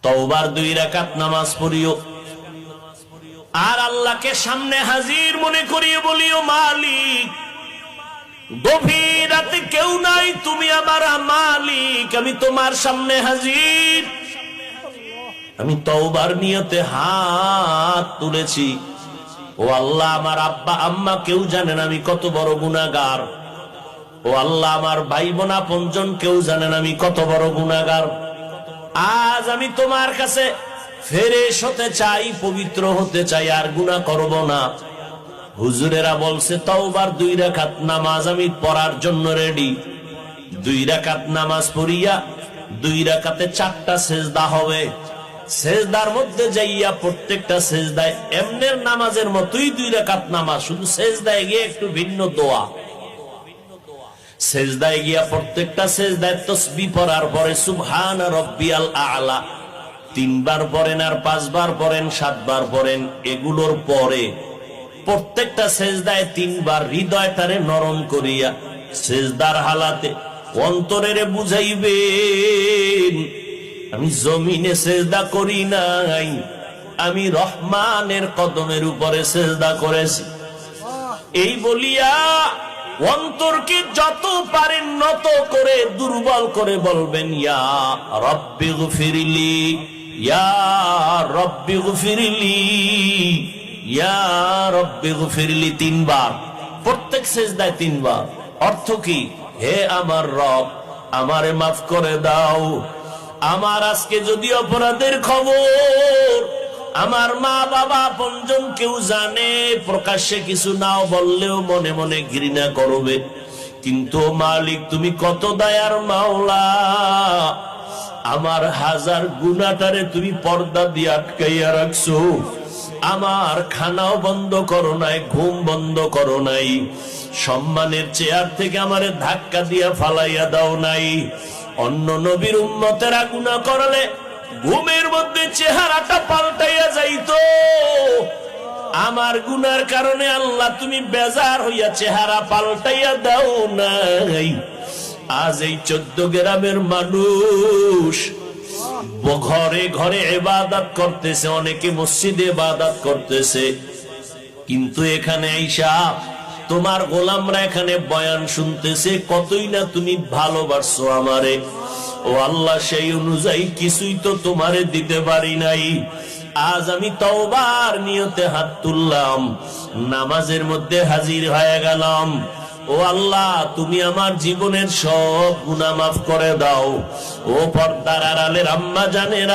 তওবার 2 রাকাত নামাজ পড়িও আর আল্লাহকে সামনে হাজির মনে করিয়ে বলিও, মালিক গভীর রাতে কেউ নাই, তুমি আমার মালিক, আমি তোমার সামনে হাজির, আমি তওবার নিয়তে হাত তুলেছি। ও আল্লাহ, আমার আব্বা আম্মা কেউ জানেন আমি কত বড় গুনাহগার। ও আল্লাহ, আমার ভাই বোন আপনজন কেউ জানেন আমি কত বড় গুনাহগার। আজ আমি তোমার কাছে ফেরেশ হতে চাই, পবিত্র হতে চাই, আর গুনাহ করব না। হুজুরেরা বলছে তওবার 2 রাকাত নামাজ আমি পড়ার জন্য রেডি। 2 রাকাত নামাজ পড়িয়া 2 রাকাতে 4টা সেজদা হবে। সেজদার মধ্যে যাইয়া প্রত্যেকটা সেজদায় এমনের নামাজের মতোই 2 রাকাত নামাজ, শুধু সেজদায় গিয়ে একটু ভিন্ন দোয়া। সেজদায় গিয়া প্রত্যেকটা সেজদায় তাসবিহ পড়ার পরে সুবহান রাব্বিয়াল আ'লা 3 বার পড়েন, আর 5 বার পড়েন, 7 বার পড়েন। এগুলোর পরে প্রত্যেকটা সেজদায় 3 বার হৃদয়টারে নরম করিয়া সেজদার হালাতে অন্তরেরে বুঝাইবেন, আমি জমিনে সেজদা করি নাই, আমি রহমানের কদমের উপরে সেজদা করেছি। এই বলিয়া অন্তরকে যত পারেন নত করে দুর্বল করে বলবেন, ইয়া রব্বি গফিরলি, ইয়া রব্বি গফিরলি, ইয়া রব্বি গফিরলি 3 বার, প্রত্যেক সেজদায় 3 বার। অর্থ কি? হে আমার রব, আমারে মাফ করে দাও। আমার আজকে যদি অপরাধের খবর আমার মা বাবা আপনজন কেউ জানে, প্রকাশ্যে কিছু নাও বললেও মনে মনে ঘৃণা করবে, কিন্তু মালিক তুমি কত দয়ার মাওলা, আমার হাজার গুনাহটারে তুমি পর্দা দিয়ে আটকাইয়া রাখছো। আমার খানাও বন্ধ করো নাই, ঘুম বন্ধ করো নাই, সম্মানের চেয়ার থেকে আমারে ধাক্কা দিয়া ফালাইয়া দাও নাই। অন্য নবীর উম্মতেরা গুনাহ করলে ঘুমের মধ্যে চেহারাটা পাল্টাইয়া যাইতো, আমার গুনার কারণে আল্লাহ তুমি বেজার হইয়া চেহারা পাল্টাইয়া দাও নাই। আজ এই 14 গ্রামের মানুষ ঘরে ঘরে ইবাদত করতেছে, অনেকে মসজিদে ইবাদত করতেছে, কিন্তু এখানে আইসা তোমার গোলামরা এখানে বয়ান শুনতেছে, কতই না তুমি ভালোবাসছো আমারে। ও আল্লাহ, সেই অনুযায়ী কিছুই তো তোমারে দিতে পারি নাই। আজ আমি তওবার নিয়তে হাত তুললাম, নামাজের মধ্যে হাজির হয়ে গেলাম। ও আল্লাহ, তুমি আমার জীবনের সব গুনাহ মাফ করে দাও। ও পর্দার আড়ালের আম্মা জানেরা,